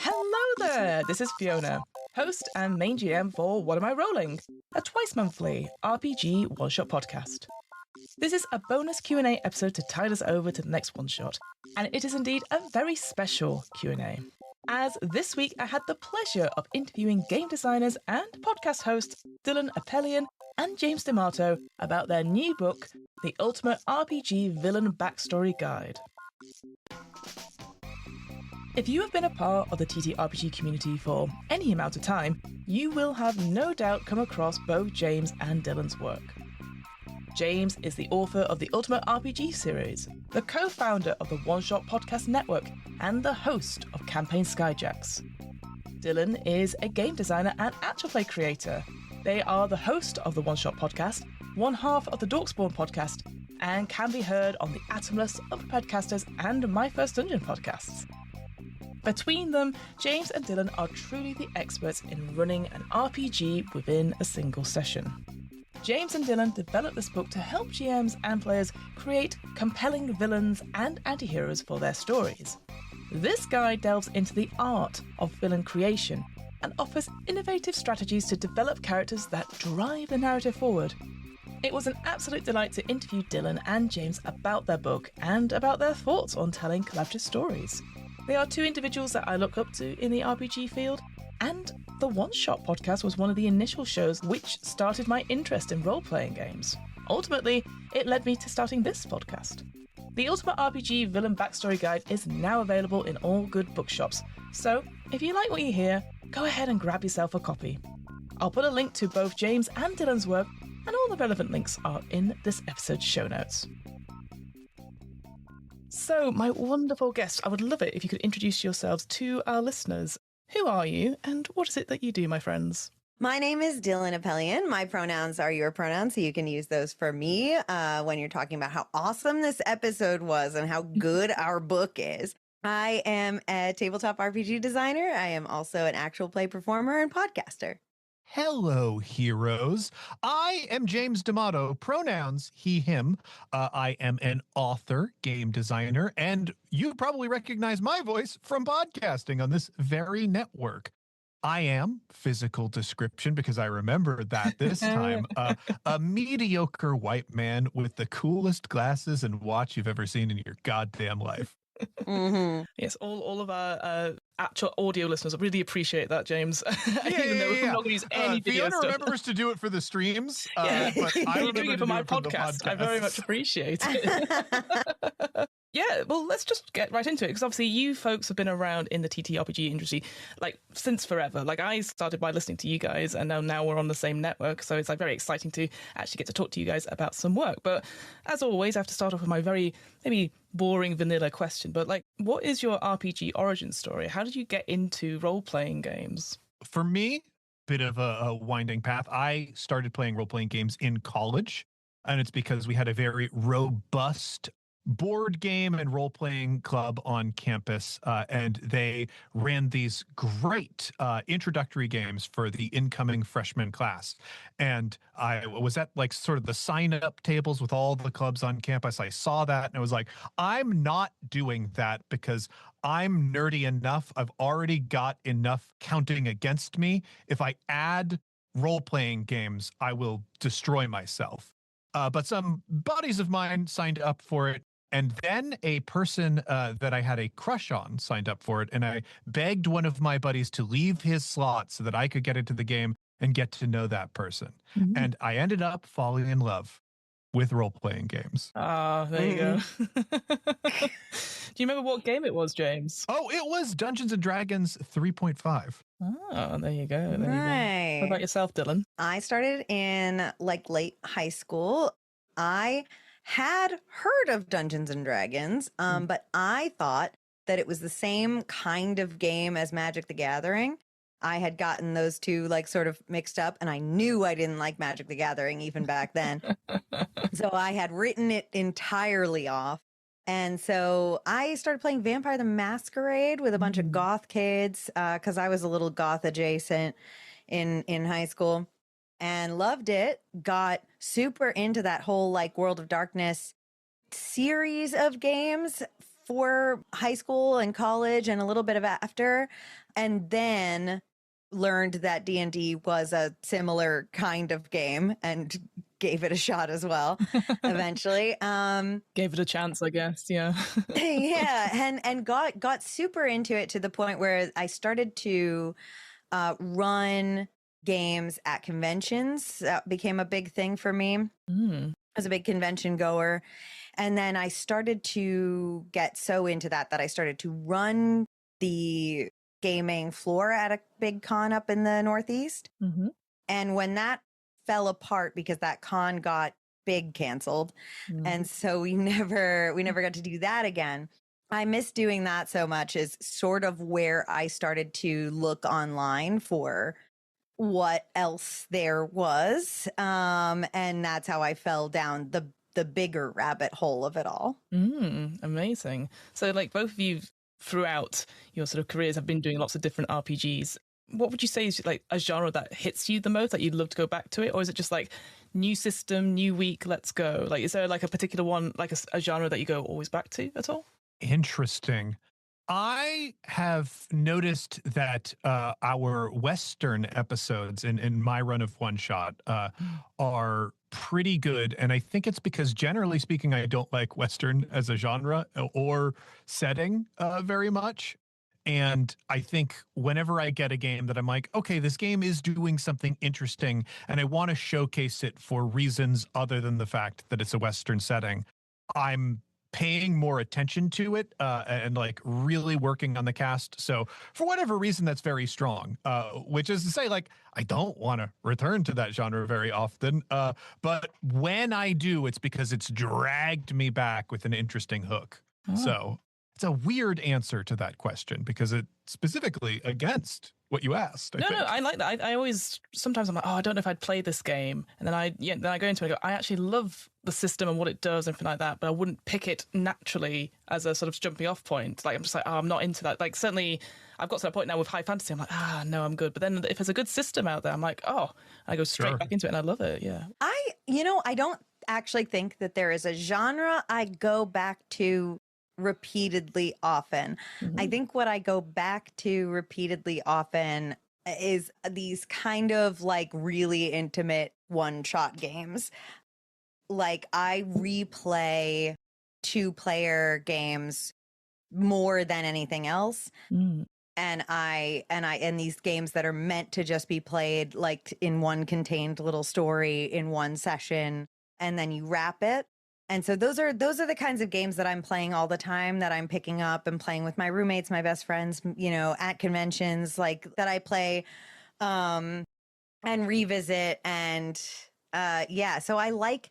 Hello there, this is Fiona, host and main GM for What Am I Rolling, a twice-monthly RPG one-shot podcast. This is a bonus Q&A episode to tide us over to the next one-shot, and it is indeed a very special Q&A. As this week I had the pleasure of interviewing game designers and podcast hosts Dillin, Apelyan and James D'Amato about their new book, The Ultimate RPG Villain Backstory Guide. If you have been a part of the TTRPG community for any amount of time, you will have no doubt come across both James and Dillin's work. James is the author of the Ultimate RPG series, the co-founder of the One Shot Podcast Network, and the host of Campaign Skyjacks. Dillin is a game designer and actual play creator. They are the host of the One Shot Podcast, one half of the Dorkspawn podcast, and can be heard on the Atomless, Unpreparedcasters, and My First Dungeon podcasts. Between them, James and Dillin are truly the experts in running an RPG within a single session. James and Dillin developed this book to help GMs and players create compelling villains and antiheroes for their stories. This guide delves into the art of villain creation and offers innovative strategies to develop characters that drive the narrative forward. It was an absolute delight to interview Dillin and James about their book and about their thoughts on telling collaborative stories. They are two individuals that I look up to in the RPG field, and the One Shot podcast was one of the initial shows which started my interest in role-playing games. Ultimately, it led me to starting this podcast. The Ultimate RPG Villain Backstory Guide is now available in all good bookshops, so if you like what you hear, go ahead and grab yourself a copy. I'll put a link to both James and Dillin's work, and all the relevant links are in this episode's show notes. So, my wonderful guests, I would love it if you could introduce yourselves to our listeners. Who are you, and what is it that you do, my friends? My name is Dillin Apelyan. My pronouns are your pronouns, so you can use those for me when you're talking about how awesome this episode was and how good our book is. I am a tabletop RPG designer. I am also an actual play performer and podcaster. Hello, heroes. I am James D'Amato, pronouns he, him. I am an author, game designer, and you probably recognize my voice from podcasting on this very network. I am, physical description, because I remember that this time, a mediocre white man with the coolest glasses and watch you've ever seen in your goddamn life. Mm-hmm. Yes, all of our actual audio listeners really appreciate that, James. Even though we're not going to use any video Fiona stuff. remembers to do it for the streams, but You're I remember doing it for my podcast. I very much appreciate it. Yeah, well, let's just get right into it, because obviously you folks have been around in the TTRPG industry, like, since forever. Like, I started by listening to you guys, and now we're on the same network, so it's, like, very exciting to actually get to talk to you guys about some work. But, as always, I have to start off with my very, maybe boring vanilla question, but, like, what is your RPG origin story? How did you get into role-playing games? For me, bit of a winding path. I started playing role-playing games in college, and it's because we had a very robust board game and role-playing club on campus, and they ran these great introductory games for the incoming freshman class. And I was at, like, sort of the sign-up tables with all the clubs on campus. I saw that and I was like, I'm not doing that because I'm nerdy enough. I've already got enough counting against me. If I add role-playing games, I will destroy myself. But some buddies of mine signed up for it. And then a person that I had a crush on signed up for it. And I begged one of my buddies to leave his slot so that I could get into the game and get to know that person. Mm-hmm. And I ended up falling in love with role-playing games. Ah, there you go. Do you remember what game it was, James? Oh, it was Dungeons & Dragons 3.5. Oh, there you go. Right. What about yourself, Dillin? I started in, like, late high school. I had heard of Dungeons and Dragons, but I thought that it was the same kind of game as Magic the Gathering. I had gotten those two, like, sort of mixed up, and I knew I didn't like Magic the Gathering even back then. So I had written it entirely off. And so I started playing Vampire the Masquerade with a bunch of goth kids, because I was a little goth adjacent in high school. and loved it. Got super into that whole like World of Darkness series of games for high school and college and a little bit of after, and then learned that D&D was a similar kind of game and gave it a shot as well eventually. Gave it a chance, I guess. Yeah. Yeah, and got super into it to the point where I started to run games at conventions. That became a big thing for me. I was a big convention goer. And then I started to get so into that I started to run the gaming floor at a big con up in the Northeast. And when that fell apart because that con got big canceled, and so we never got to do that again. I miss doing that so much, is sort of where I started to look online for what else there was. And that's how I fell down the bigger rabbit hole of it all. Amazing. So like both of you throughout your sort of careers have been doing lots of different RPGs. What would you say is like a genre that hits you the most, that you'd love to go back to it? Or is it just like new system, new week, let's go? Like, is there like a particular one, like a genre that you go always back to at all? Interesting. I have noticed that our Western episodes in my run of One Shot are pretty good. And I think it's because, generally speaking, I don't like Western as a genre or setting very much. And I think whenever I get a game that I'm like, okay, this game is doing something interesting and I want to showcase it for reasons other than the fact that it's a Western setting, I'm paying more attention to it and like really working on the cast. So for whatever reason, that's very strong, which is to say, like, I don't want to return to that genre very often. But when I do, it's because it's dragged me back with an interesting hook. So it's a weird answer to that question because it's specifically against what you asked. No, I like that. I always, sometimes I'm like, oh, I don't know if I'd play this game. And then I go into it and go, I actually love the system and what it does and everything like that, but I wouldn't pick it naturally as a sort of jumping off point. Like, I'm just like, oh, I'm not into that. Like, certainly I've got to that point now with high fantasy. I'm like, no, I'm good. But then if there's a good system out there, I'm like, oh, I go straight back into it and I love it. Yeah. I don't actually think that there is a genre I go back to repeatedly often. I think what I go back to repeatedly often is these kind of like really intimate one-shot games. Like, I replay 2-player games more than anything else. And these games that are meant to just be played like in one contained little story in one session, and then you wrap it. And so those are the kinds of games that I'm playing all the time, that I'm picking up and playing with my roommates, my best friends, at conventions, like that I play and revisit. And so I like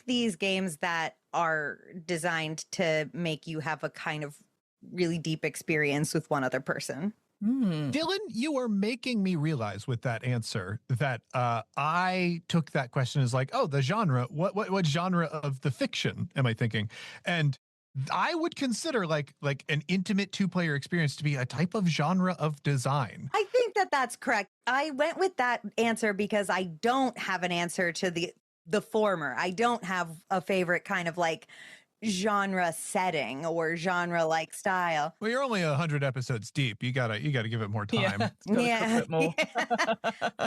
these games that are designed to make you have a kind of really deep experience with one other person. Dillin, you are making me realize with that answer that I took that question as like, oh, the genre. What genre of the fiction am I thinking? And I would consider like an intimate 2-player experience to be a type of genre of design. I think that that's correct. I went with that answer because I don't have an answer to the former. I don't have a favorite kind of like genre setting or genre like style. Well, you're only 100 episodes deep. You gotta give it more time. Yeah. More.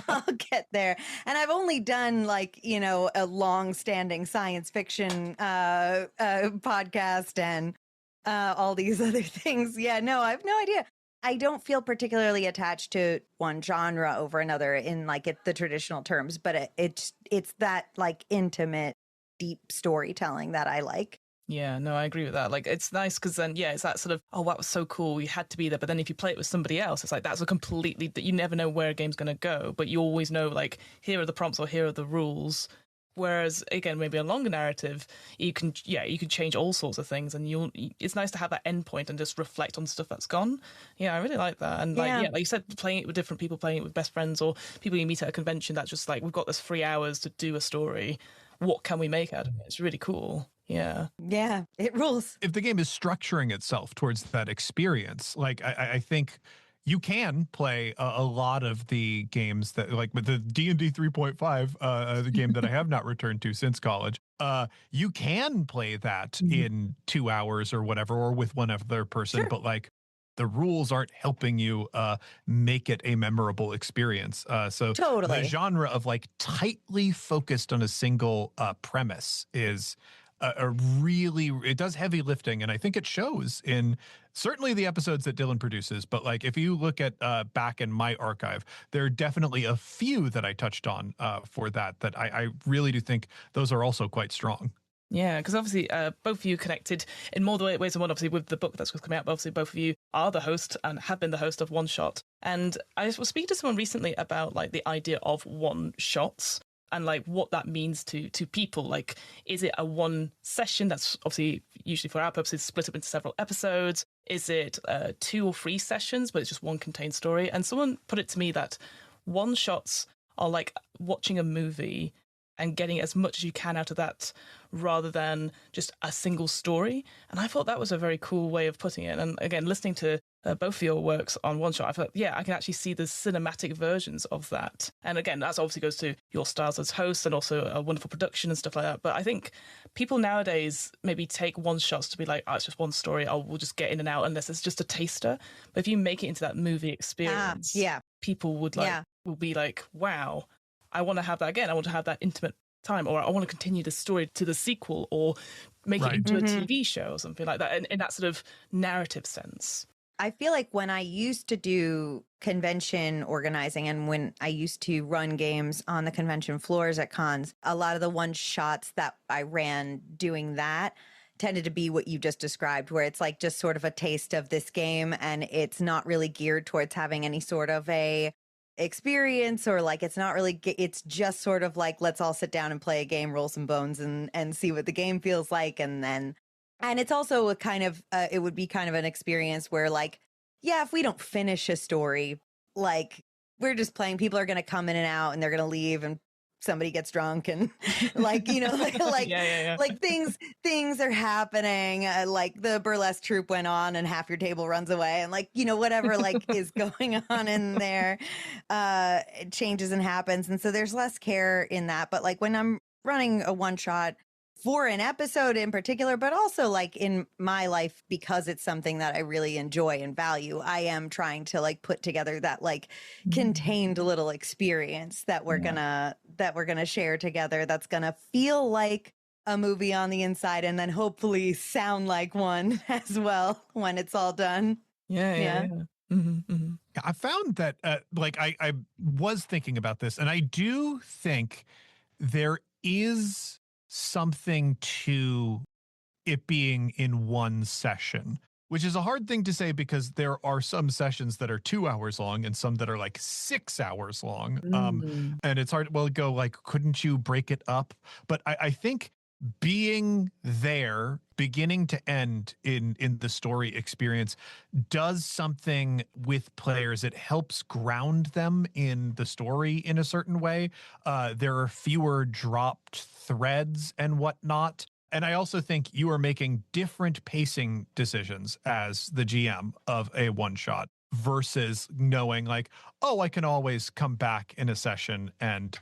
I'll get there. And I've only done like, a long-standing science fiction podcast and all these other things. Yeah, no, I have no idea. I don't feel particularly attached to one genre over another in like the traditional terms, but it's that like intimate, deep storytelling that I like. Yeah, no, I agree with that. Like, it's nice because then, it's that sort of, oh, that was so cool, you had to be there. But then if you play it with somebody else, it's like, that's a completely, that you never know where a game's going to go, but you always know, like, here are the prompts or here are the rules. Whereas, again, maybe a longer narrative, you can change all sorts of things, and it's nice to have that endpoint and just reflect on stuff that's gone. Yeah, I really like that. And like you said, playing it with different people, playing it with best friends or people you meet at a convention, that's just like, we've got this 3 hours to do a story. What can we make out of it? It's really cool. Yeah, it rules. If the game is structuring itself towards that experience, like I think you can play a lot of the games that, like with the D&D 3.5, the game that I have not returned to since college. You can play that in 2 hours or whatever, or with one other person, Sure. but like the rules aren't helping you make it a memorable experience. So the Totally. genre of like tightly focused on a single premise is a really, it does heavy lifting, and I think it shows in certainly the episodes that Dillin produces. But like if you look at back in my archive, there are definitely a few that I touched on for that I really do think those are also quite strong. Yeah, because obviously both of you connected in more ways than one, obviously, with the book that's just coming out. But obviously, both of you are the host and have been the host of One Shot. And I was speaking to someone recently about like the idea of one shots and like what that means to people. Like, is it a one session that's obviously usually for our purposes split up into several episodes? Is it 2 or 3 sessions, but it's just one contained story? And someone put it to me that one shots are like watching a movie and getting as much as you can out of that rather than just a single story. And I thought that was a very cool way of putting it. And again, listening to both of your works on One Shot, I thought, yeah, I can actually see the cinematic versions of that. And again, that obviously goes to your styles as host and also a wonderful production and stuff like that. But I think people nowadays maybe take one shots to be like, oh, it's just one story. We'll just get in and out unless it's just a taster. But if you make it into that movie experience, people would will be like, wow, I want to have that again. I want to have that intimate time, or I want to continue the story to the sequel, or make it into a TV show or something like that, in that sort of narrative sense. I feel like when I used to do convention organizing and when I used to run games on the convention floors at cons, a lot of the one shots that I ran doing that tended to be what you just described, where it's like just sort of a taste of this game and it's not really geared towards having any sort of a experience, or like it's not really, it's just sort of like, let's all sit down and play a game, roll some bones and see what the game feels like. And it's also a kind of it would be kind of an experience where like, yeah, if we don't finish a story, like we're just playing, people are going to come in and out and they're going to leave and somebody gets drunk and like, you know, like like things are happening, like the burlesque troupe went on and half your table runs away and like, you know, whatever like is going on in there, it changes and happens. And so there's less care in that. But like when I'm running a one shot for an episode in particular, but also like in my life, because it's something that I really enjoy and value, I am trying to like put together that like contained little experience that we're gonna share together. That's gonna feel like a movie on the inside and then hopefully sound like one as well when it's all done. Yeah. I found that like I was thinking about this, and I do think there is something to it being in one session, which is a hard thing to say because there are some sessions that are 2 hours long and some that are like 6 hours long. And it's hard. Well, go like, couldn't you break it up? But I think being there beginning to end in the story experience does something with players. It helps ground them in the story in a certain way. There are fewer dropped threads and whatnot. And I also think you are making different pacing decisions as the GM of a one shot versus knowing like, oh, I can always come back in a session and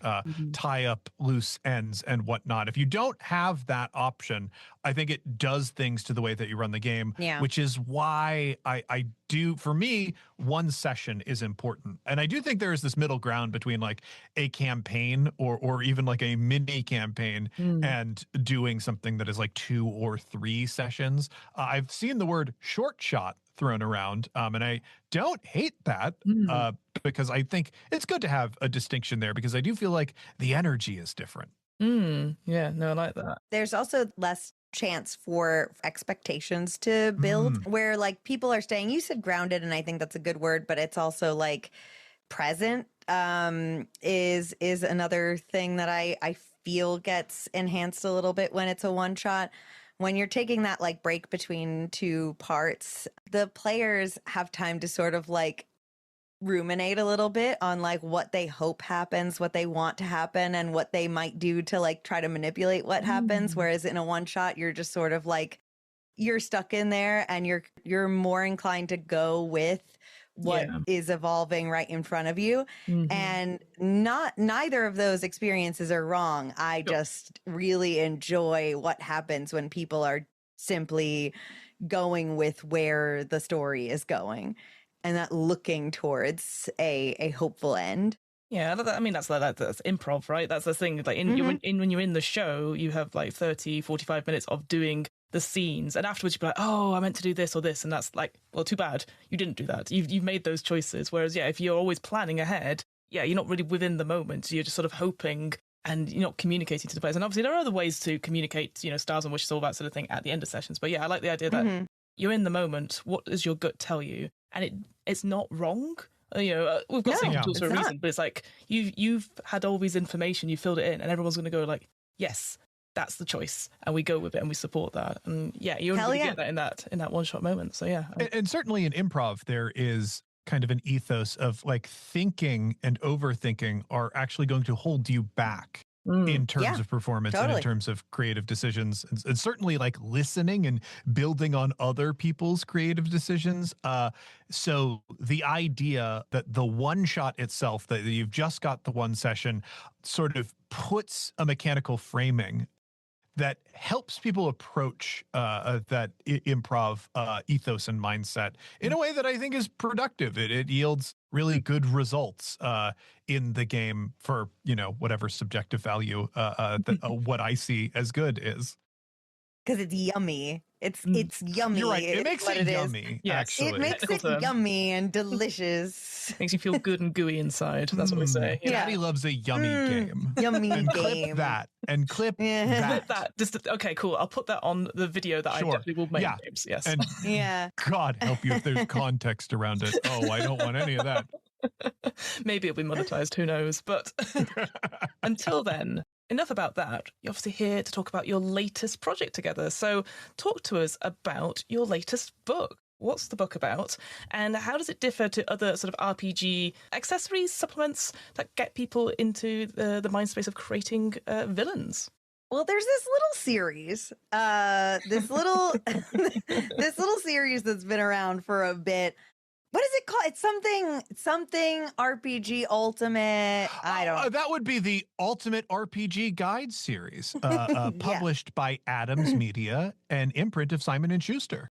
tie up loose ends and whatnot. If you don't have that option, I think it does things to the way that you run the game, which is why I do, for me, one session is important. And I do think there is this middle ground between like a campaign or even like a mini campaign and doing something that is like 2 or 3 sessions. I've seen the word short shot thrown around, and I don't hate that because I think it's good to have a distinction there, because I do feel like the energy is different. Yeah, no, I like that. There's also less chance for expectations to build where like people are staying, you said grounded, and I think that's a good word, but it's also like present is another thing that I feel gets enhanced a little bit when it's a one shot. When you're taking that like break between 2 parts, the players have time to sort of like ruminate a little bit on like what they hope happens, what they want to happen, and what they might do to like try to manipulate what happens. Whereas in a one shot, you're just sort of like, you're stuck in there and you're more inclined to go with what Yeah. is evolving right in front of you. And neither of those experiences are wrong. I just really enjoy what happens when people are simply going with where the story is going and not looking towards a hopeful end. Yeah, I mean, that's improv, right? That's the thing. Like when you're in the show, you have like 30, 45 minutes of doing the scenes, and afterwards you'd be like, oh, I meant to do this or this, and that's like, well, too bad you didn't do that. You've made those choices. Whereas, yeah, if you're always planning ahead, yeah, you're not really within the moment. You're just sort of hoping, and you're not communicating to the players. And obviously, there are other ways to communicate, stars and wishes, all that sort of thing at the end of sessions. But yeah, I like the idea that you're in the moment. What does your gut tell you? And it's not wrong. We've got safety tools for a reason, but it's like you've had all these information, you filled it in, and everyone's going to go like, yes, that's the choice, and we go with it and we support that. And yeah, you only get that in that one shot moment. So yeah, and certainly in improv there is kind of an ethos of like thinking and overthinking are actually going to hold you back in terms of performance and in terms of creative decisions, and certainly like listening and building on other people's creative decisions. So the idea that the one shot itself, that you've just got the one session, sort of puts a mechanical framing that helps people approach that improv ethos and mindset in a way that I think is productive. It yields really good results in the game for, whatever subjective value that what I see as good is. Because it's yummy. It's yummy. You're right. It makes it yummy, actually. It makes it yummy and delicious. Makes you feel good and gooey inside. That's what we say. Daddy loves a yummy game. Yummy and game. Clip that. And clip that. Okay, cool. I'll put that on the video that I definitely will make. James. Yes. And God help you if there's context around it. Oh, I don't want any of that. Maybe it'll be monetized. Who knows? But until then, enough about that. You're obviously here to talk about your latest project together. So talk to us about your latest book. What's the book about? And how does it differ to other sort of RPG accessories, supplements that get people into the mind space of creating villains? Well, there's this little series, this little series that's been around for a bit. What is it called? It's something RPG Ultimate. I don't. That would be the Ultimate RPG Guide series, published by Adams Media, an imprint of Simon and Schuster.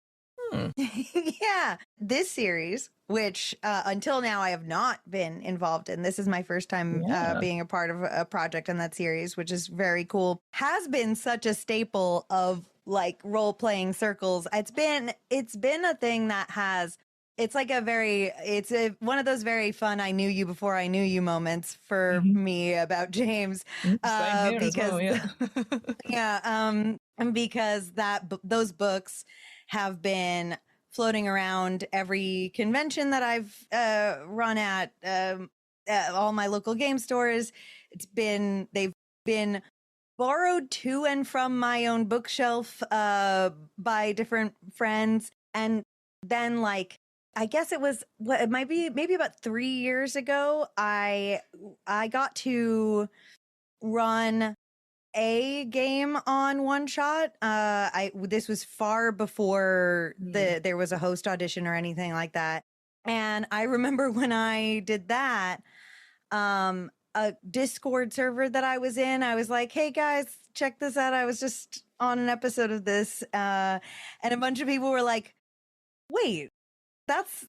Yeah, this series, which until now I have not been involved in. This is my first time being a part of a project in that series, which is very cool. Has been such a staple of like role playing circles. It's been a thing that has. It's like one of those very fun I knew you before I knew you moments for me about James. Because and because those books have been floating around every convention that I've run at all my local game stores. They've been borrowed to and from my own bookshelf by different friends, and then like I guess it was it might be maybe about 3 years ago I got to run a game on One Shot. This was far before there was a host audition or anything like that. And I remember when I did that, a Discord server that I was in, I was like, hey guys, check this out. I was just on an episode of this. And a bunch of people were like, wait, that's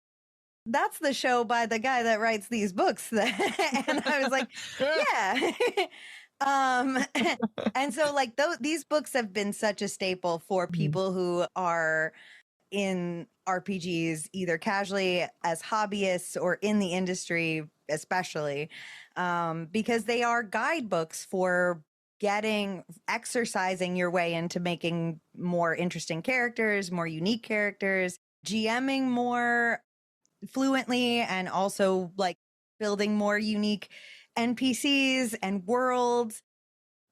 the show by the guy that writes these books. And I was like, yeah. And so like these books have been such a staple for people who are in RPGs, either casually as hobbyists or in the industry, especially, because they are guidebooks for exercising your way into making more interesting characters, more unique characters, GMing more fluently, and also like building more unique NPCs and worlds.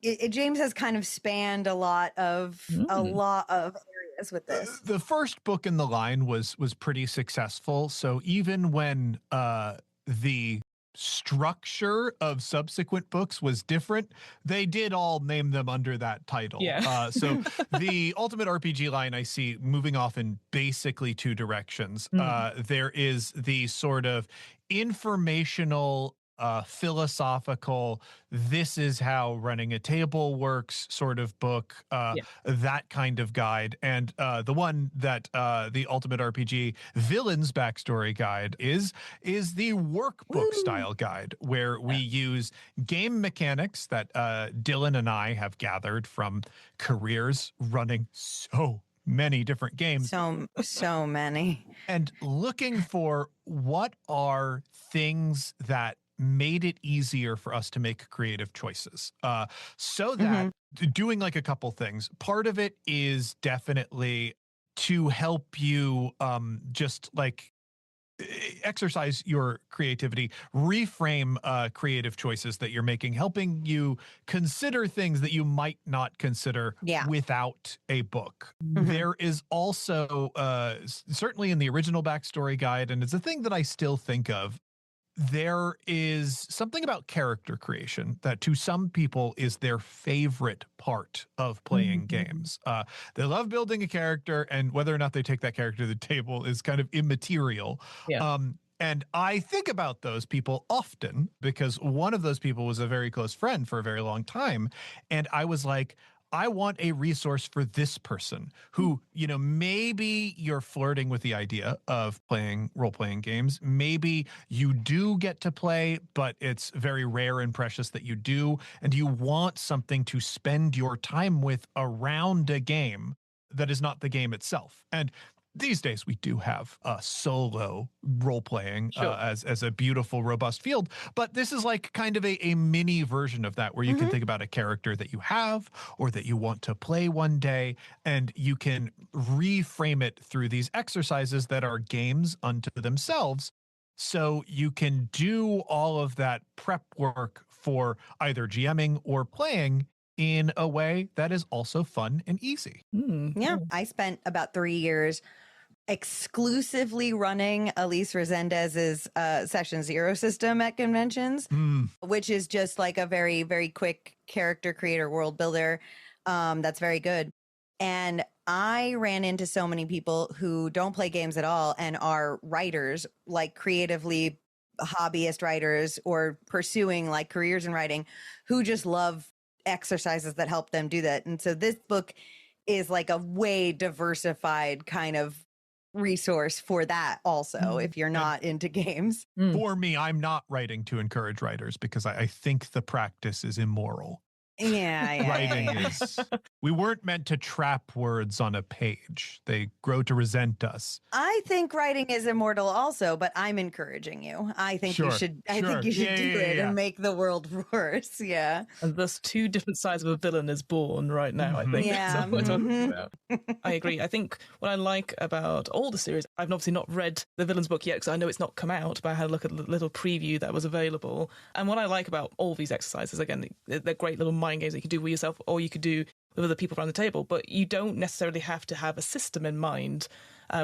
James has kind of spanned a lot of areas with this. The first book in the line was pretty successful. So even when the structure of subsequent books was different, they did all name them under that title. Yeah. So the Ultimate RPG line I see moving off in basically two directions. There is the sort of informational, philosophical, this is how running a table works sort of book, that kind of guide. And the one that the Ultimate RPG Villains Backstory Guide is the workbook style guide, where we use game mechanics that Dillin and I have gathered from careers running so many different games. So many. And looking for what are things that made it easier for us to make creative choices. So that doing like a couple things, part of it is definitely to help you just like exercise your creativity, reframe creative choices that you're making, helping you consider things that you might not consider without a book. There is also certainly in the original backstory guide, and it's a thing that I still think of, there is something about character creation that to some people is their favorite part of playing games. They love building a character, and whether or not they take that character to the table is kind of immaterial. And I think about those people often because one of those people was a very close friend for a very long time. And I was like, I want a resource for this person who, you know, maybe you're flirting with the idea of playing role-playing games. Maybe you do get to play, but it's very rare and precious that you do. And you want something to spend your time with around a game that is not the game itself. And these days we do have solo role-playing as a beautiful, robust field, but this is like kind of a mini version of that, where you can think about a character that you have or that you want to play one day, and you can reframe it through these exercises that are games unto themselves. So you can do all of that prep work for either GMing or playing in a way that is also fun and easy. I spent about 3 years exclusively running Elise Resendez's Session Zero system at conventions, which is just like a very, very quick character creator world builder that's very good. And I ran into so many people who don't play games at all and are writers, like creatively hobbyist writers or pursuing like careers in writing, who just love exercises that help them do that. And so this book is like a way diversified kind of resource for that also, if you're not into games. For me, I'm not writing to encourage writers because I think the practice is immoral. Writing is, we weren't meant to trap words on a page. They grow to resent us. I think writing is immortal also, but I'm encouraging you. I think you should do it and make the world worse. Yeah. And thus two different sides of a villain is born right now, I think. That's what we're talking about. I agree. I think what I like about all the series, I've obviously not read the villains book yet because I know it's not come out, but I had a look at the little preview that was available. And what I like about all these exercises, again, they're great little mind games that you could do with yourself or you could do with other people around the table, but you don't necessarily have to have a system in mind,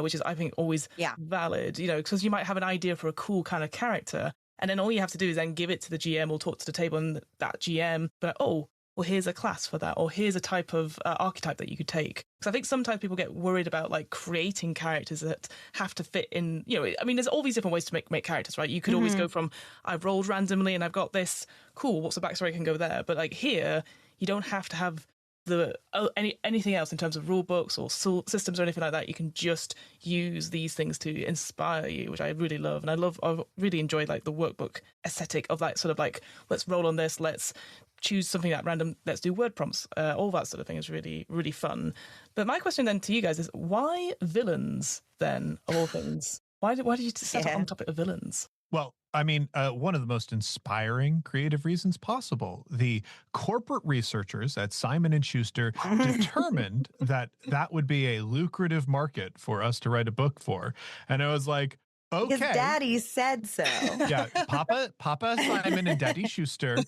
which is, I think, always valid, you know, because you might have an idea for a cool kind of character, and then all you have to do is then give it to the GM or talk to the table, and that GM, but oh, well, here's a class for that, or here's a type of archetype that you could take. Because I think sometimes people get worried about like creating characters that have to fit in, you know, I mean, there's all these different ways to make characters, right? You could always go from, I've rolled randomly and I've got this, cool, what's the backstory, I can go there. But like here, you don't have to have anything else in terms of rule books or systems or anything like that. You can just use these things to inspire you, which I really love. And I really enjoy like the workbook aesthetic of like sort of like, let's roll on this, let's choose something at random, let's do word prompts, all that sort of thing is really, really fun. But my question then to you guys is, why villains then, of all things? Why did you set up on the topic of villains? Well, I mean, one of the most inspiring creative reasons possible. The corporate researchers at Simon & Schuster determined that would be a lucrative market for us to write a book for. And I was like, Because Okay. Daddy said so. Yeah, Papa Simon and Daddy Schuster.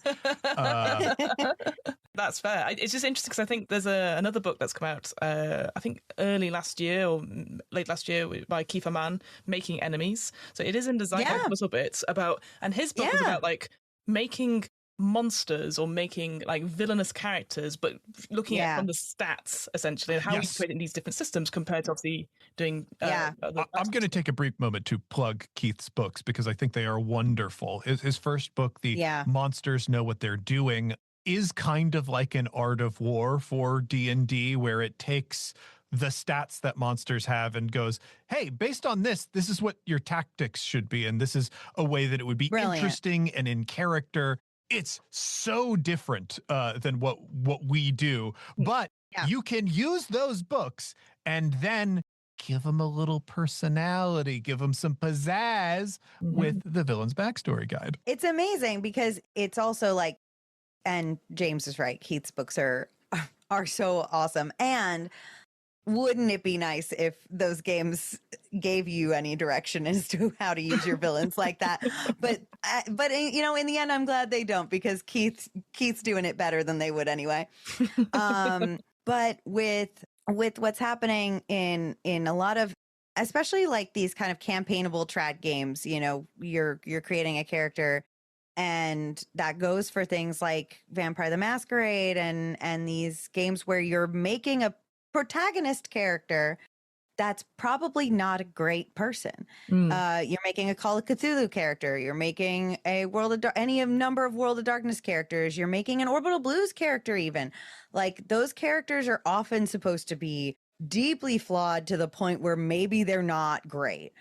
That's fair. It's just interesting because I think there's another book that's come out, I think early last year or late last year by Kiefer Mann, Making Enemies. So it is in design Yeah. like a little bit about, and his book was Yeah. about like making monsters or making like villainous characters, but looking at it from the stats essentially and how Yes. we created these different systems compared to obviously doing. Yeah. I'm going to take a brief moment to plug Keith's books because I think they are wonderful. His first book, The Monsters Know What They're Doing, is kind of like an art of war for D&D, where it takes the stats that monsters have and goes, hey, based on this is what your tactics should be. And this is a way that it would be interesting and in character. It's so different than what we do, but you can use those books and then give them a little personality, give them some pizzazz with the villain's backstory guide. It's amazing because it's also like, and James is right, Keith's books are so awesome. And wouldn't it be nice if those games gave you any direction as to how to use your villains like that? But you know, in the end, I'm glad they don't, because Keith's doing it better than they would anyway. But with what's happening in a lot of, especially like these kind of campaignable trad games, you know, you're creating a character. And that goes for things like Vampire the Masquerade and these games where you're making a protagonist character that's probably not a great person. You're making a Call of Cthulhu character. You're making a any number of World of Darkness characters. You're making an Orbital Blues character even. Like, those characters are often supposed to be deeply flawed to the point where maybe they're not great.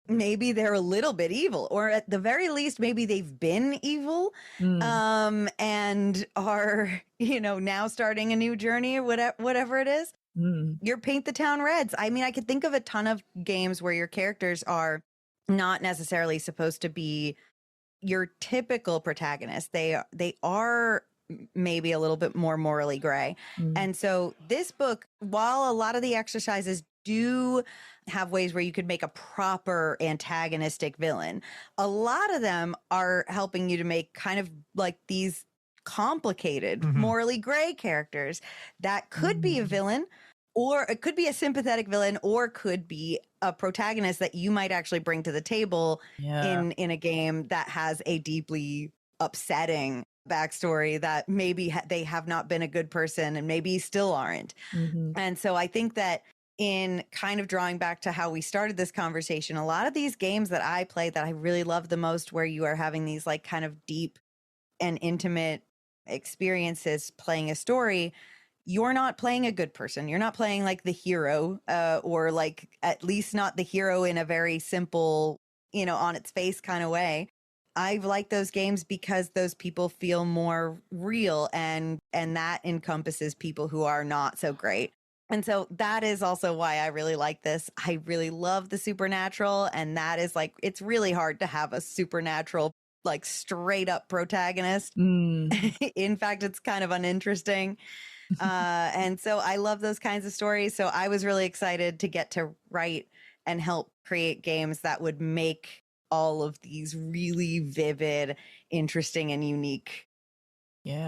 Maybe they're a little bit evil, or at the very least, maybe they've been evil, and are, you know, now starting a new journey or whatever it is. Your Paint the Town Reds. I mean, I could think of a ton of games where your characters are not necessarily supposed to be your typical protagonist. They are maybe a little bit more morally gray. And so this book, while a lot of the exercises do have ways where you could make a proper antagonistic villain, a lot of them are helping you to make kind of like these complicated, morally gray characters that could be a villain, or it could be a sympathetic villain, or could be a protagonist that you might actually bring to the table in a game that has a deeply upsetting backstory that maybe they have not been a good person and maybe still aren't. And so I think that in kind of drawing back to how we started this conversation, a lot of these games that I play that I really love the most, where you are having these like kind of deep and intimate experiences playing a story, you're not playing a good person. You're not playing like the hero, or like at least not the hero in a very simple, you know, on its face kind of way. I like those games because those people feel more real, and that encompasses people who are not so great. And so that is also why I really like this. I really love the supernatural, and that is like, it's really hard to have a supernatural, like straight up protagonist. In fact, it's kind of uninteresting. And so I love those kinds of stories. So I was really excited to get to write and help create games that would make all of these really vivid, interesting, and unique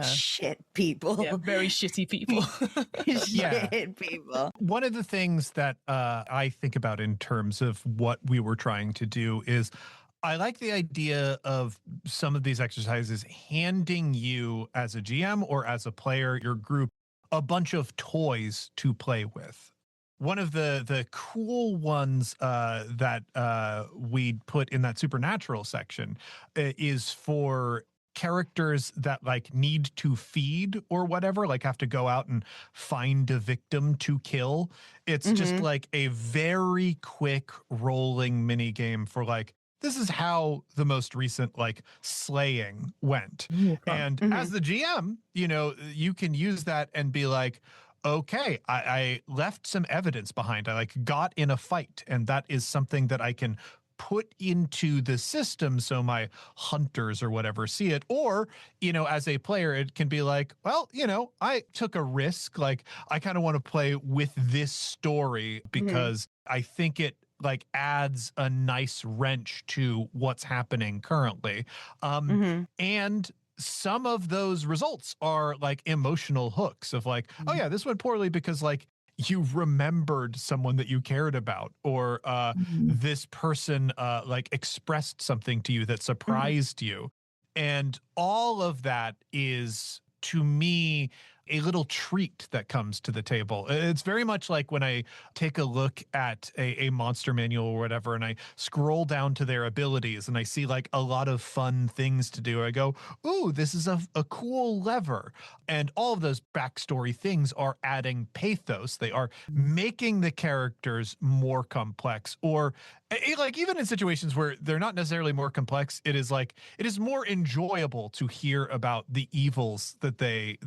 shit people. Yeah, very shitty people. Shit people. One of the things that I think about in terms of what we were trying to do is, I like the idea of some of these exercises handing you as a GM or as a player, your group, a bunch of toys to play with. One of the cool ones that we put in that supernatural section is for characters that like need to feed or whatever, like have to go out and find a victim to kill. It's just like a very quick rolling mini game for like, this is how the most recent like slaying went. And as the GM, you know, you can use that and be like, okay, I left some evidence behind. I like got in a fight, and that is something that I can put into the system so my hunters or whatever see it. Or, you know, as a player, it can be like, well, you know, I took a risk. Like, I kind of want to play with this story because I think it like adds a nice wrench to what's happening currently. And some of those results are like emotional hooks of like, oh yeah, this went poorly because like you remembered someone that you cared about, or this person like expressed something to you that surprised you. And all of that is, to me, a little treat that comes to the table. It's very much like when I take a look at a monster manual or whatever, and I scroll down to their abilities and I see like a lot of fun things to do. I go, ooh, this is a cool lever. And all of those backstory things are adding pathos. They are making the characters more complex, or like even in situations where they're not necessarily more complex, it is like, it is more enjoyable to hear about the evils that they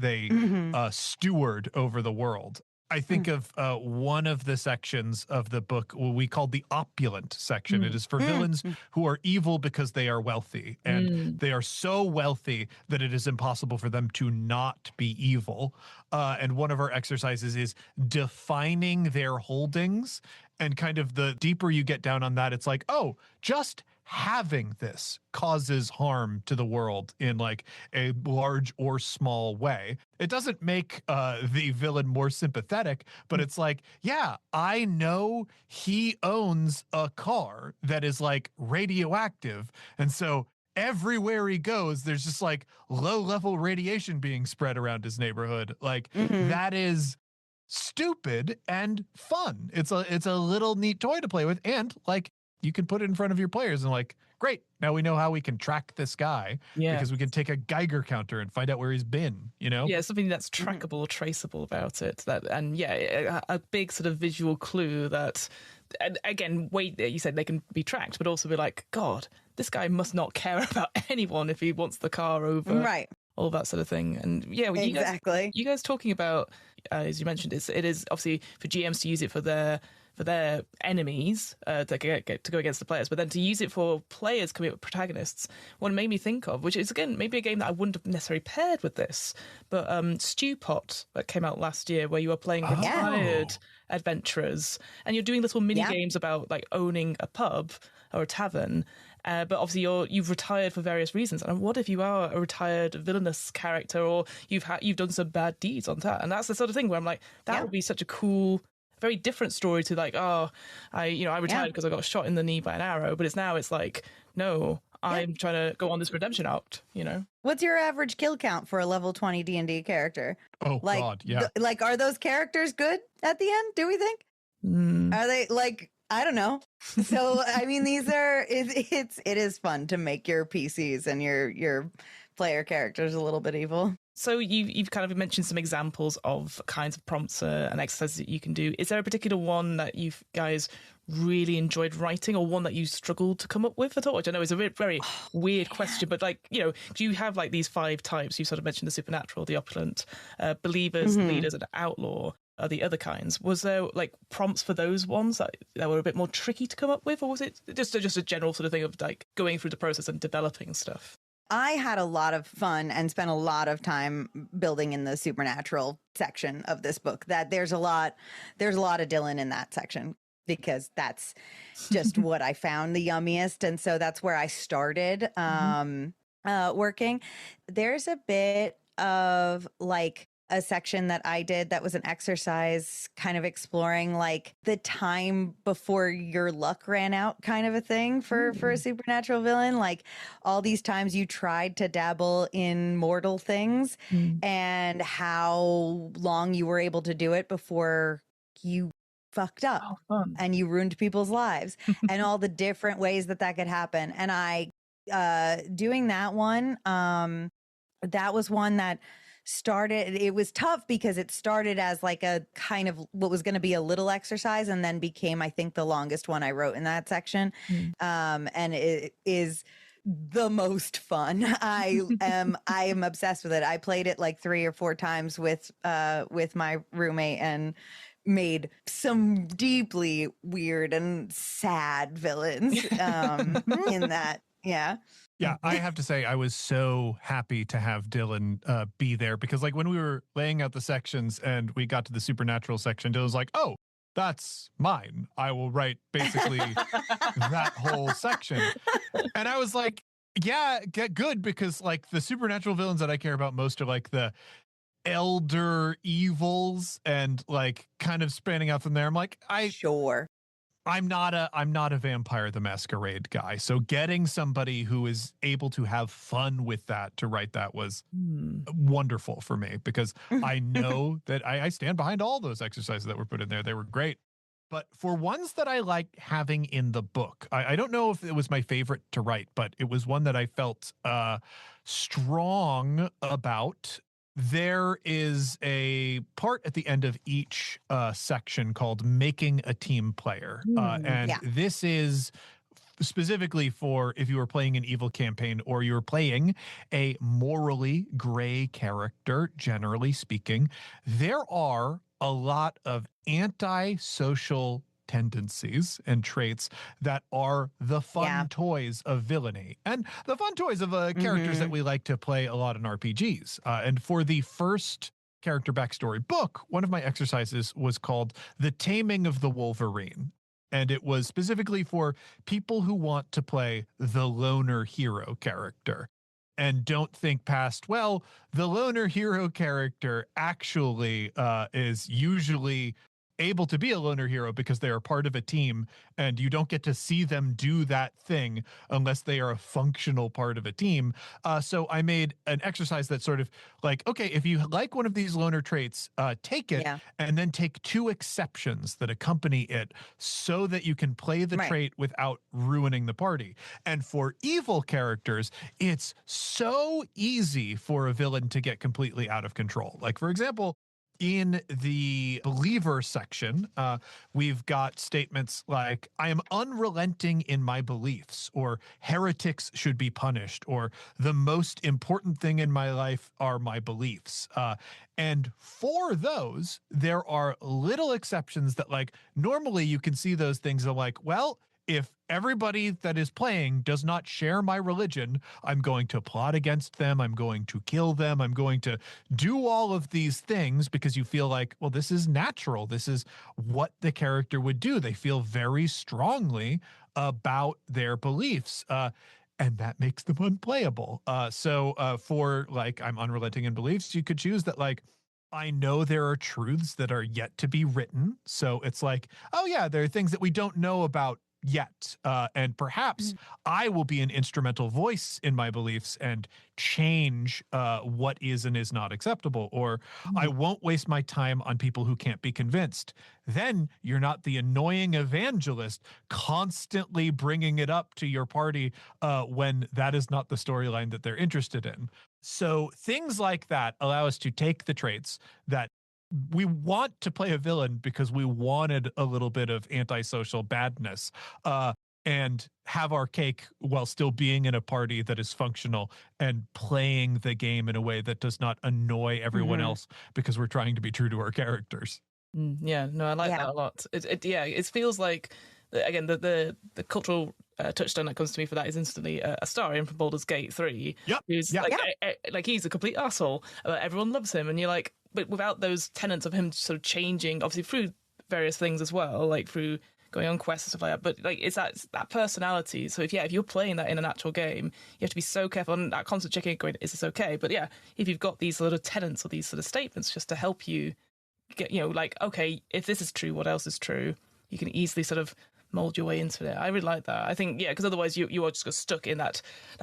steward over the world. I think of one of the sections of the book we called the opulent section. It is for villains who are evil because they are wealthy, and they are so wealthy that it is impossible for them to not be evil. And one of our exercises is defining their holdings, and kind of the deeper you get down on that, it's like, oh, just having this causes harm to the world in like a large or small way. It doesn't make the villain more sympathetic, but it's like, yeah, I know he owns a car that is like radioactive. And so everywhere he goes, there's just like low level radiation being spread around his neighborhood. Like that is stupid and fun. It's a little neat toy to play with, and like you can put it in front of your players and like, great, now we know how we can track this guy because we can take a Geiger counter and find out where he's been, you know? Yeah, something that's trackable, traceable about it. And yeah, a big sort of visual clue that, again, you said they can be tracked, but also be like, God, this guy must not care about anyone if he wants the car over. Right. All that sort of thing. And yeah, exactly. You guys talking about, as you mentioned, it is obviously for GMs to use it for their enemies to go against the players, but then to use it for players coming up with protagonists. What it made me think of, which is again maybe a game that I wouldn't have necessarily paired with this, but Stew Pot that came out last year, where you are playing retired adventurers and you're doing little mini games about like owning a pub or a tavern. But obviously you've retired for various reasons. And what if you are a retired villainous character, or you've done some bad deeds on that? And that's the sort of thing where I'm like, that would be such a cool, very different story to like, I retired because I got shot in the knee by an arrow. But it's like, no, I'm trying to go on this redemption arc, you know? What's your average kill count for a level 20 D&D character? Oh, like, God, yeah. Like, are those characters good at the end, do we think? Are they like... I don't know. So, I mean, it is fun to make your PCs and your player characters a little bit evil. So you've kind of mentioned some examples of kinds of prompts and exercises that you can do. Is there a particular one that you guys really enjoyed writing, or one that you struggled to come up with at all? Which I know is a very weird question, but like, you know, do you have like these 5 types? You sort of mentioned the supernatural, the opulent, believers, leaders, and outlaw. Are the other kinds? Was there like prompts for those ones that were a bit more tricky to come up with, or was it just a general sort of thing of like going through the process and developing stuff? I had a lot of fun and spent a lot of time building in the supernatural section of this book. That there's a lot of Dillin in that section, because that's just what I found the yummiest, and so that's where I started working. There's a bit of like a section that I did that was an exercise kind of exploring like the time before your luck ran out kind of a thing for a supernatural villain. Like all these times you tried to dabble in mortal things and how long you were able to do it before you fucked up and you ruined people's lives and all the different ways that could happen. And I, doing that one, that was one that started, it was tough because it started as like a kind of what was going to be a little exercise and then became, I think, the longest one I wrote in that section. And it is the most fun. I am obsessed with it. I played it like 3 or 4 times with my roommate and made some deeply weird and sad villains in that. Yeah, I have to say I was so happy to have Dillin be there, because like when we were laying out the sections and we got to the supernatural section, Dylan's like, oh, that's mine. I will write basically that whole section. And I was like, yeah, get good, because like the supernatural villains that I care about most are like the elder evils and like kind of spanning out from there. I'm like, Sure. I'm not a Vampire the Masquerade guy. So getting somebody who is able to have fun with that to write that was wonderful for me, because I know that I stand behind all those exercises that were put in there. They were great. But for ones that I like having in the book, I don't know if it was my favorite to write, but it was one that I felt strong about. There is a part at the end of each section called Making a Team Player. And this is specifically for if you were playing an evil campaign or you were playing a morally gray character, generally speaking. There are a lot of antisocial tendencies and traits that are the fun toys of villainy and the fun toys of characters that we like to play a lot in RPGs. And for the first character backstory book, one of my exercises was called The Taming of the Wolverine. And it was specifically for people who want to play the loner hero character and don't think past, well, the loner hero character actually is usually able to be a loner hero because they are part of a team, and you don't get to see them do that thing unless they are a functional part of a team. So I made an exercise that's sort of like, okay, if you like one of these loner traits, take it and then take 2 exceptions that accompany it so that you can play the trait without ruining the party. And for evil characters, it's so easy for a villain to get completely out of control. Like, for example, in the believer section, we've got statements like, I am unrelenting in my beliefs, or heretics should be punished, or the most important thing in my life are my beliefs. And for those, there are little exceptions that, like, normally you can see those things are like, well, if everybody that is playing does not share my religion, I'm going to plot against them. I'm going to kill them. I'm going to do all of these things, because you feel like, well, this is natural. This is what the character would do. They feel very strongly about their beliefs. And that makes them unplayable. So for like, I'm unrelenting in beliefs, you could choose that, like, I know there are truths that are yet to be written. So it's like, oh yeah, there are things that we don't know about yet. And perhaps I will be an instrumental voice in my beliefs and change what is and is not acceptable. Or I won't waste my time on people who can't be convinced. Then you're not the annoying evangelist constantly bringing it up to your party when that is not the storyline that they're interested in. So things like that allow us to take the traits that we want to play a villain because we wanted a little bit of antisocial badness, and have our cake while still being in a party that is functional and playing the game in a way that does not annoy everyone else because we're trying to be true to our characters. Yeah, no, I like that a lot. It feels like, again, the cultural touchstone that comes to me for that is instantly Astarion from Baldur's Gate 3, who's like he's a complete asshole. Everyone loves him, and you're like, but without those tenets of him sort of changing, obviously through various things as well, like through going on quests and stuff like that. But like, it's that personality. So if you're playing that in an actual game, you have to be so careful and that constant checking, going, is this okay? But yeah, if you've got these sort of tenets or these sort of statements just to help you get, like, okay, if this is true, what else is true? You can easily sort of mold your way into it. I really like that. I think, because otherwise you are just stuck in that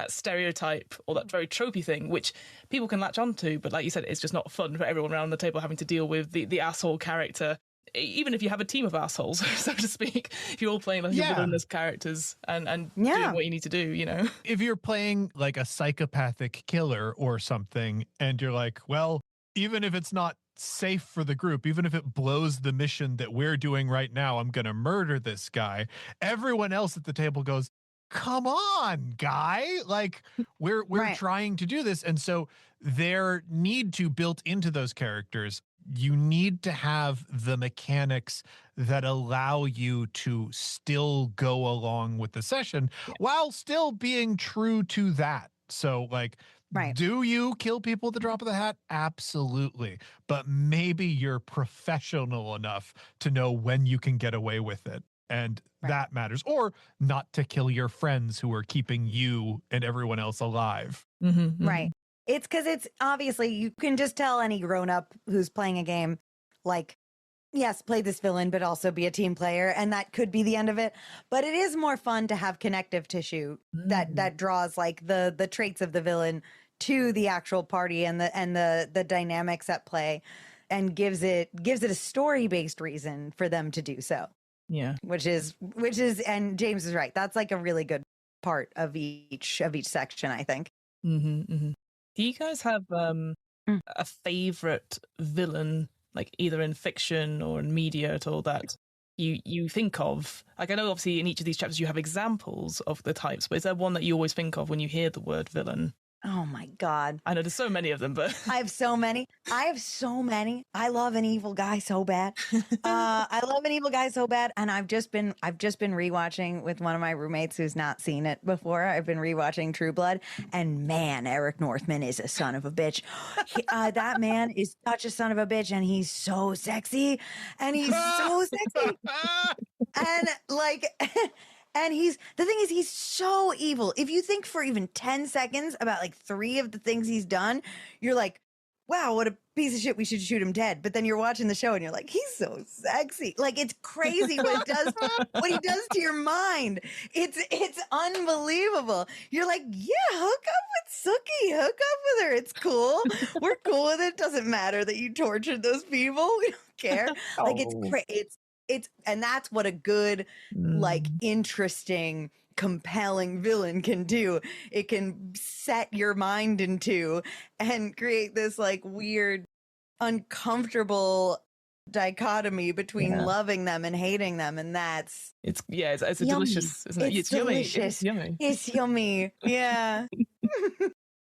stereotype or that very tropey thing, which people can latch onto. But like you said, it's just not fun for everyone around the table having to deal with the asshole character. Even if you have a team of assholes, so to speak, if you're all playing like your villainous characters and doing what you need to do, If you're playing like a psychopathic killer or something, and you're like, well, even if it's not safe for the group, even if it blows the mission that we're doing right now, I'm going to murder this guy. Everyone else at the table goes, come on, guy. Like, we're trying to do this. And so there need to built into those characters, you need to have the mechanics that allow you to still go along with the session while still being true to that So like, Right. do you kill people at the drop of the hat? Absolutely. But maybe you're professional enough to know when you can get away with it. And Right. that matters. Or not to kill your friends who are keeping you and everyone else alive. Right. It's because it's obviously you can just tell any grown up who's playing a game, like, yes, play this villain, but also be a team player. And that could be the end of it. But it is more fun to have connective tissue that draws like the traits of the villain to the actual party and the dynamics at play, and gives it a story-based reason for them to do so. Yeah. Which is and James is right. That's like a really good part of each section, I think. Do you guys have a favorite villain, like either in fiction or in media at all, that you think of? Like, I know obviously in each of these chapters you have examples of the types, but is there one that you always think of when you hear the word villain? Oh my God. I know there's so many of them, but I have so many. I love an evil guy so bad. And I've just been rewatching with one of my roommates who's not seen it before. I've been rewatching True Blood, and man, Eric Northman is a son of a bitch. That man is such a son of a bitch, and he's so sexy. And like and the thing is, he's so evil. If you think for even 10 seconds about like 3 of the things he's done, you're like, wow, what a piece of shit. We should shoot him dead. But then you're watching the show and you're like, he's so sexy. Like, it's crazy what he does to your mind. It's unbelievable. You're like, yeah, hook up with Sookie. Hook up with her. It's cool. We're cool with it. Doesn't matter that you tortured those people. We don't care. Like, it's and that's what a good, like, interesting, compelling villain can do. It can set your mind in two and create this like weird, uncomfortable dichotomy between loving them and hating them, and it's a delicious, isn't it? It's delicious. Yummy. It's yummy. Yeah.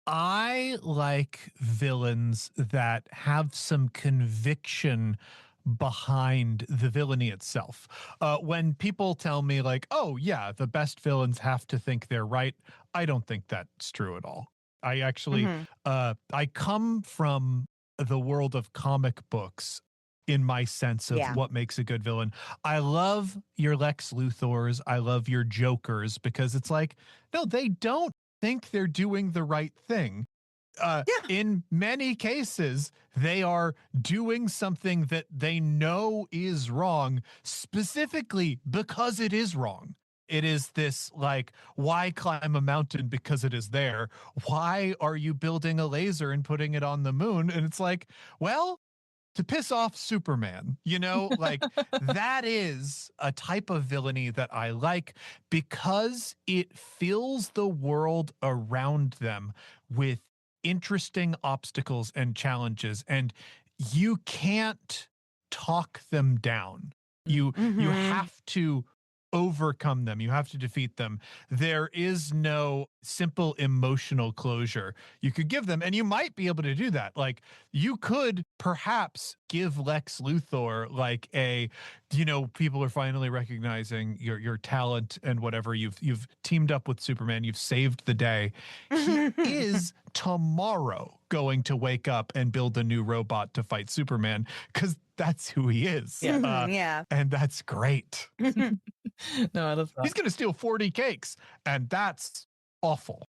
I like villains that have some conviction behind the villainy itself. When people tell me like, oh yeah, the best villains have to think they're right, I don't think that's true at all. I actually, I come from the world of comic books in my sense of what makes a good villain. I love your Lex Luthors. I love your Jokers, because it's like, no, they don't think they're doing the right thing. In many cases, they are doing something that they know is wrong, specifically because it is wrong. It is this like, why climb a mountain because it is there? Why are you building a laser and putting it on the moon? And it's like, well, to piss off Superman, you know, like that is a type of villainy that I like, because it fills the world around them with interesting obstacles and challenges, and you can't talk them down. You have to overcome them. You have to defeat them. There is no simple emotional closure you could give them, and you might be able to do that. Like, you could perhaps give Lex Luthor like a, you know, people are finally recognizing your talent and whatever. You've teamed up with Superman. You've saved the day. He is tomorrow going to wake up and build a new robot to fight Superman, because that's who he is. And that's great. No, I love that. He's going to steal 40 cakes, and that's awful.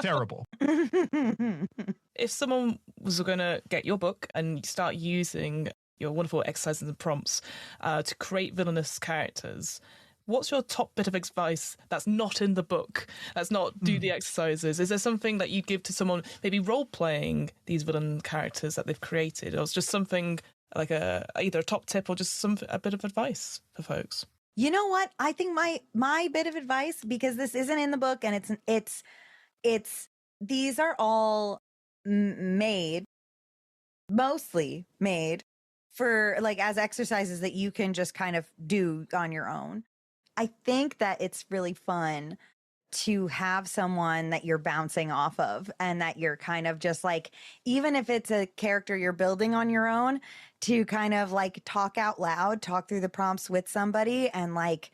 Terrible. If someone was going to get your book and start using your wonderful exercises and prompts to create villainous characters, what's your top bit of advice that's not in the book? That's not do the exercises. Is there something that you'd give to someone maybe role-playing these villain characters that they've created? Or it's just something like either a top tip or just a bit of advice for folks? You know what? I think my bit of advice, because this isn't in the book, and it's these are all mostly made for like as exercises that you can just kind of do on your own. I think that it's really fun to have someone that you're bouncing off of, and that you're kind of just like, even if it's a character you're building on your own, to kind of like talk out loud, talk through the prompts with somebody and like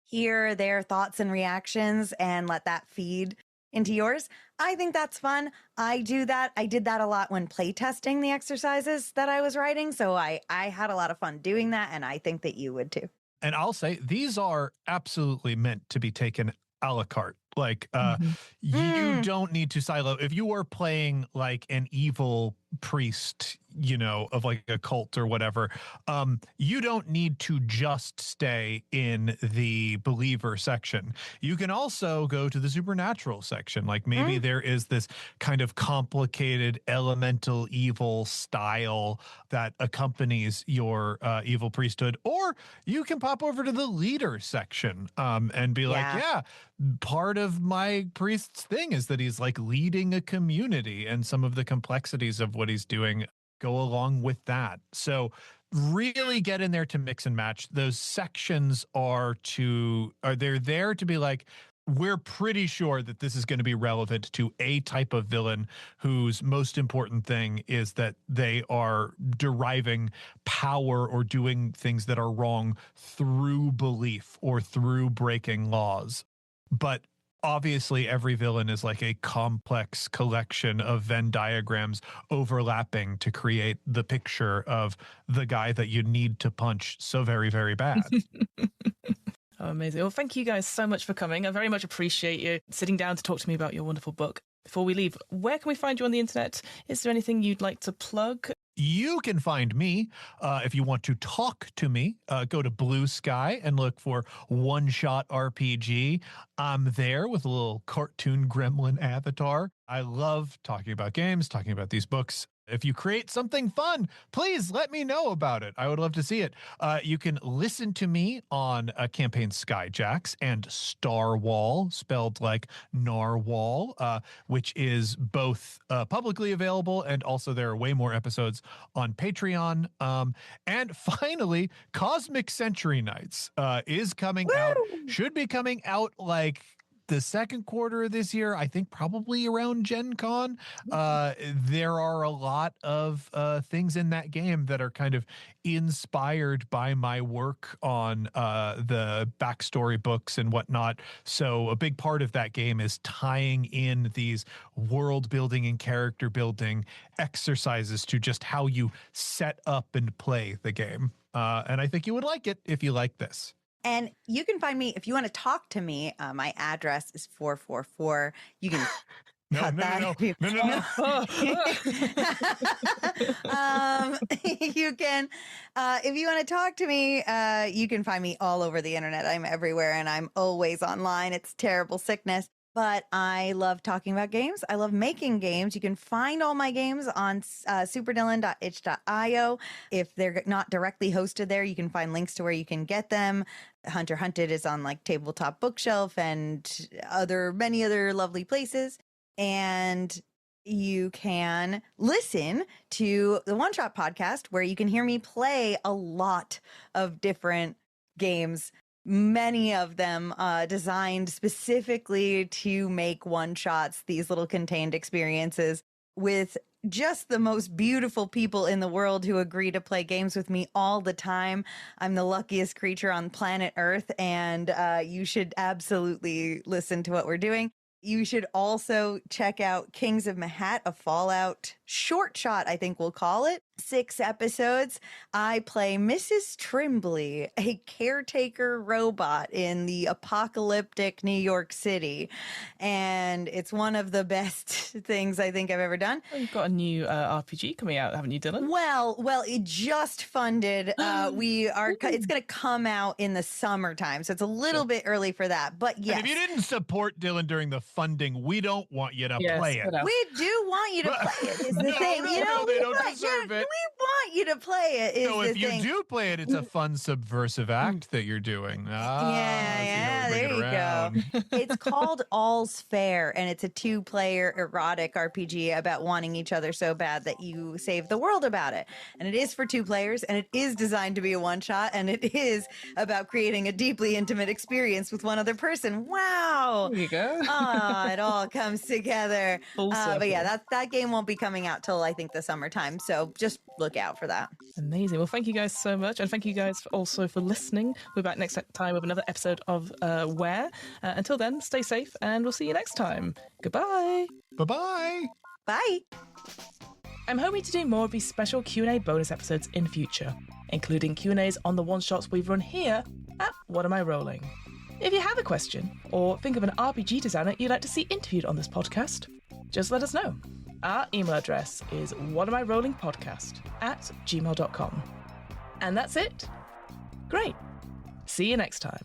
hear their thoughts and reactions and let that feed into yours. I think that's fun. I do that. I did that a lot when playtesting the exercises that I was writing. So I had a lot of fun doing that. And I think that you would too. And I'll say these are absolutely meant to be taken a la carte. Like, you don't need to silo. If you are playing like an evil priest, you know, of like a cult or whatever, you don't need to just stay in the believer section. You can also go to the supernatural section. Like maybe there is this kind of complicated elemental evil style that accompanies your evil priesthood, or you can pop over to the leader section and be like, yeah, part of my priest's thing is that he's like leading a community, and some of the complexities of what he's doing go along with that. So really get in there to mix and match. Those sections are they're there to be like, we're pretty sure that this is going to be relevant to a type of villain whose most important thing is that they are deriving power or doing things that are wrong through belief or through breaking laws. But obviously every villain is like a complex collection of Venn diagrams overlapping to create the picture of the guy that you need to punch so very, very bad. Oh, amazing. Well, thank you guys so much for coming. I very much appreciate you sitting down to talk to me about your wonderful book. Before we leave, where can we find you on the internet? Is there anything you'd like to plug? You can find me if you want to talk to me. Go to Blue Sky and look for One Shot RPG. I'm there with a little cartoon gremlin avatar. I love talking about games, talking about these books. If you create something fun, please let me know about it. I would love to see it. You can listen to me on Campaign Skyjacks and Starwall, spelled like narwhal, which is both publicly available, and also there are way more episodes on Patreon. And finally, Cosmic Century Nights is coming out, should be coming out like the second quarter of this year, I think probably around Gen Con. There are a lot of things in that game that are kind of inspired by my work on the backstory books and whatnot. So a big part of that game is tying in these world building and character building exercises to just how you set up and play the game. And I think you would like it if you like this. And you can find me, if you want to talk to me, my address is 444. You can No. You can, if you want to talk to me, you can find me all over the internet. I'm everywhere and I'm always online. It's terrible sickness. But I love talking about games. I love making games. You can find all my games on superdillin.itch.io. If they're not directly hosted there, you can find links to where you can get them. Hunter Hunted is on like Tabletop Bookshelf and many other lovely places. And you can listen to the One Shot podcast, where you can hear me play a lot of different games. Many of them designed specifically to make one-shots, these little contained experiences with just the most beautiful people in the world who agree to play games with me all the time. I'm the luckiest creature on planet Earth, and you should absolutely listen to what we're doing. You should also check out Kings of Mahat, a Fallout short shot, I think we'll call it. 6 episodes. I play Mrs. Trimbley, a caretaker robot in the apocalyptic New York City. And it's one of the best things I think I've ever done. Oh, you've got a new RPG coming out, haven't you, Dillin? Well, it just funded. It's going to come out in the summertime. So it's a little bit early for that. But yes. And if you didn't support Dillin during the funding, we don't want you to play it. We do want you to play it, is the thing. They don't deserve it. We want you to play it, is the thing. So if you do play it, it's a fun subversive act that you're doing. Yeah, there you go. It's called All's Fair, and it's a 2-player erotic RPG about wanting each other so bad that you save the world about it. And it is for 2 players, and it is designed to be a one-shot, and it is about creating a deeply intimate experience with one other person. Wow. There you go. It all comes together. But yeah, that game won't be coming out till I think the summertime. So just just look out for that. Amazing. Well, thank you guys so much. And thank you guys also for listening. We're back next time with another episode of WAIR. Until then, stay safe and we'll see you next time. Goodbye. Bye-bye. Bye. I'm hoping to do more of these special Q&A bonus episodes in future, including Q&As on the one-shots we've run here at What Am I Rolling? If you have a question or think of an RPG designer you'd like to see interviewed on this podcast, just let us know. Our email address is whatamirollingpodcast@gmail.com. And that's it. Great. See you next time.